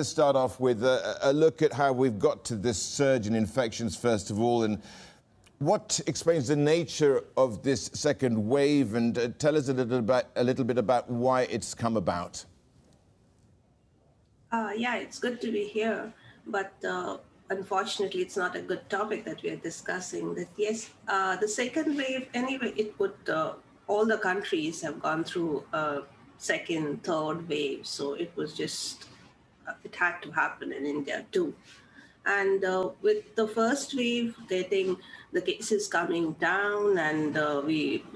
Let's start off with a look at how we've got to this surge in infections, first of all, and what explains the nature of this second wave, and tell us a little bit about why it's come about. Yeah, it's good to be here, but unfortunately, it's not a good topic that we are discussing. That yes, the second wave, anyway, it would all the countries have gone through a second, third wave, so it was just it had to happen in India too. And with the first wave getting the cases coming down and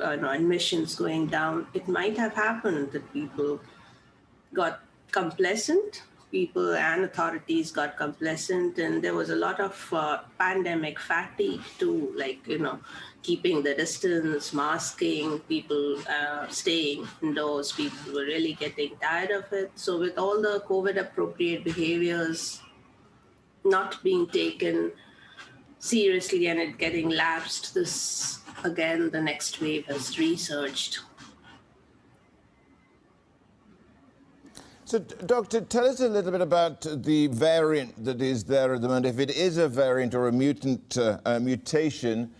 admissions going down, it might have happened that people got complacent. People and authorities got complacent, and there was a lot of pandemic fatigue too, keeping the distance, masking, people staying indoors. People were really getting tired of it. So with all the COVID appropriate behaviors not being taken seriously and it getting lapsed, this again, the next wave has resurged. So, Doctor, tell us a little bit about the variant that is there at the moment. If it is a variant or a mutation,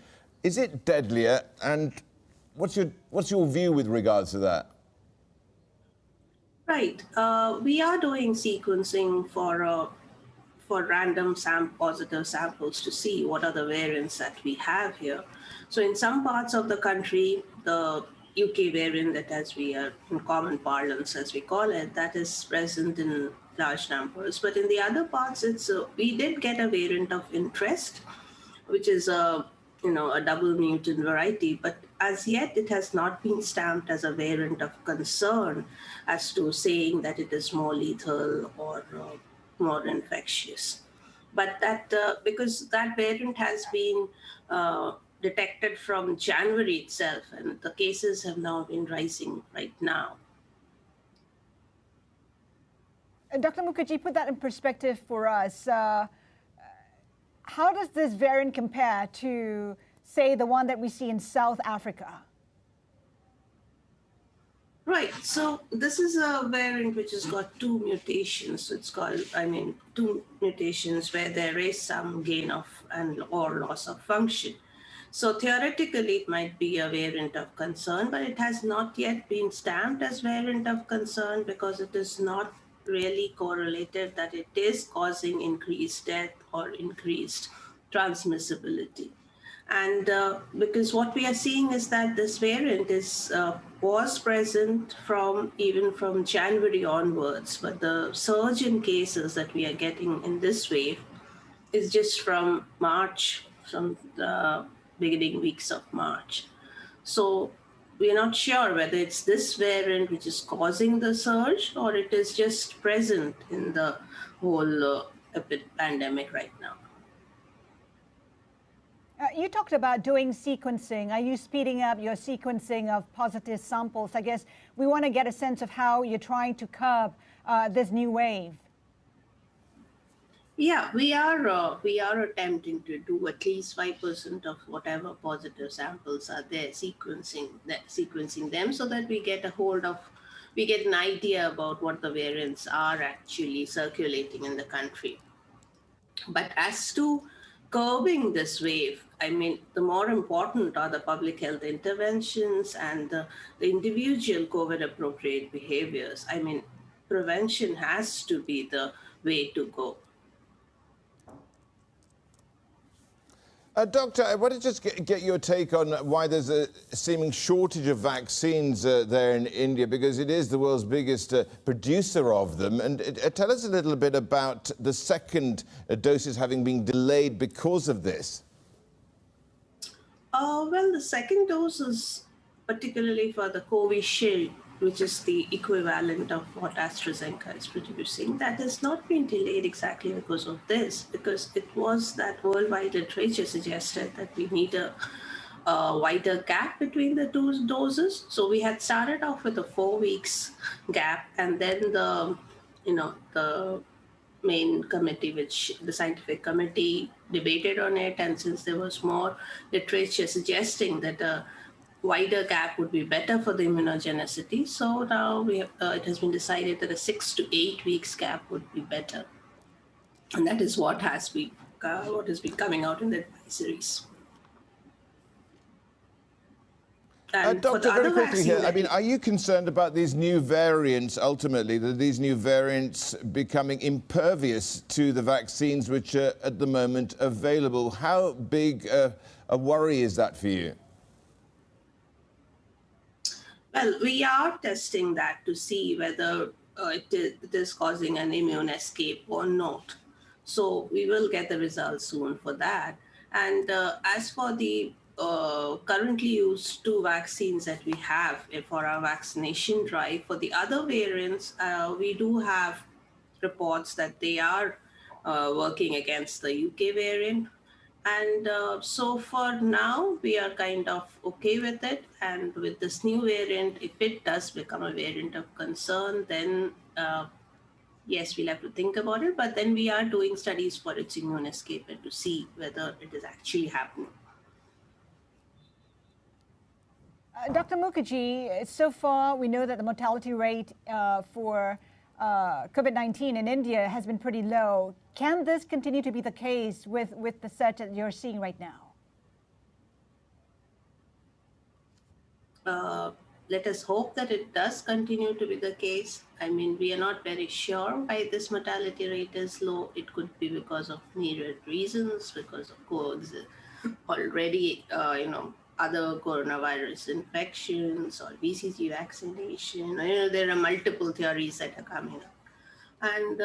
is it deadlier? And what's your view with regards to that? Right. We are doing sequencing for random positive samples to see what are the variants that we have here. So in some parts of the country, the UK variant, that as we are in common parlance, as we call it, that is present in large numbers. But in the other parts, we did get a variant of interest, which is a double mutant variety, but as yet it has not been stamped as a variant of concern as to saying that it is more lethal or more infectious. But that because that variant has been detected from January itself, and the cases have now been rising right now. Dr. Mukherjee, put that in perspective for us. How does this variant compare to, say, the one that we see in South Africa? Right. So this is a variant which has got two mutations. It's called, two mutations where there is some gain of or loss of function. So theoretically, it might be a variant of concern, but it has not yet been stamped as variant of concern because it is not really correlated that it is causing increased death or increased transmissibility. And because what we are seeing is that this variant was present even from January onwards, but the surge in cases that we are getting in this wave is just from March, from the beginning weeks of March. So we are not sure whether it's this variant which is causing the surge or it is just present in the whole pandemic right now. You talked about doing sequencing. Are you speeding up your sequencing of positive samples? I guess we want to get a sense of how you're trying to curb this new wave. Yeah, we are attempting to do at least 5% of whatever positive samples are there, sequencing them so that we get an idea about what the variants are actually circulating in the country. But as to curbing this wave, the more important are the public health interventions and the individual COVID-appropriate behaviors. Prevention has to be the way to go. Doctor, I want to just get your take on why there's a seeming shortage of vaccines there in India, because it is the world's biggest producer of them. And tell us a little bit about the second doses having been delayed because of this. Well, the second dose is particularly for the Covishield, which is the equivalent of what AstraZeneca is producing. That has not been delayed exactly because of this, because it was that worldwide literature suggested that we need a wider gap between the two doses. So we had started off with a 4 weeks gap, and then the main committee, the scientific committee, debated on it. And since there was more literature suggesting that a wider gap would be better for the immunogenicity, so now it has been decided that a 6 to 8 weeks gap would be better. And that is what has been coming out in the advisories. And for the Doctor, very other quickly vaccine, here, I mean, are you concerned about these new variants, ultimately, that these new variants becoming impervious to the vaccines which are at the moment available? How big a worry is that for you? well, we are testing that to see whether it is causing an immune escape or not. So we will get the results soon for that. And as for the currently used 2 vaccines that we have for our vaccination drive, for the other variants, we do have reports that they are working against the UK variant. And so for now, we are kind of okay with it. And with this new variant, if it does become a variant of concern, then yes, we'll have to think about it. But then we are doing studies for its immune escape and to see whether it is actually happening. Dr. Mukherjee, so far we know that the mortality rate for COVID-19 in India has been pretty low. Can this continue to be the case with the surge that you're seeing right now? Let us hope that it does continue to be the case. I mean, we are not very sure why this mortality rate is low. It could be because of myriad reasons, because of course already, other coronavirus infections or BCG vaccination. There are multiple theories that are coming up. And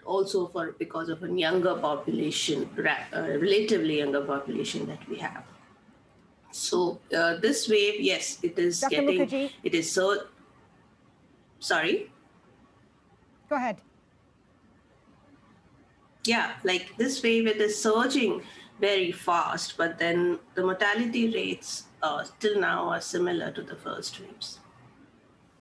also because of a younger population, relatively younger population that we have. So this wave, yes, it is Dr. Mukherjee? it is so, sorry? Go ahead. Yeah, like this wave, it is surging very fast, but then the mortality rates till now are similar to the first waves.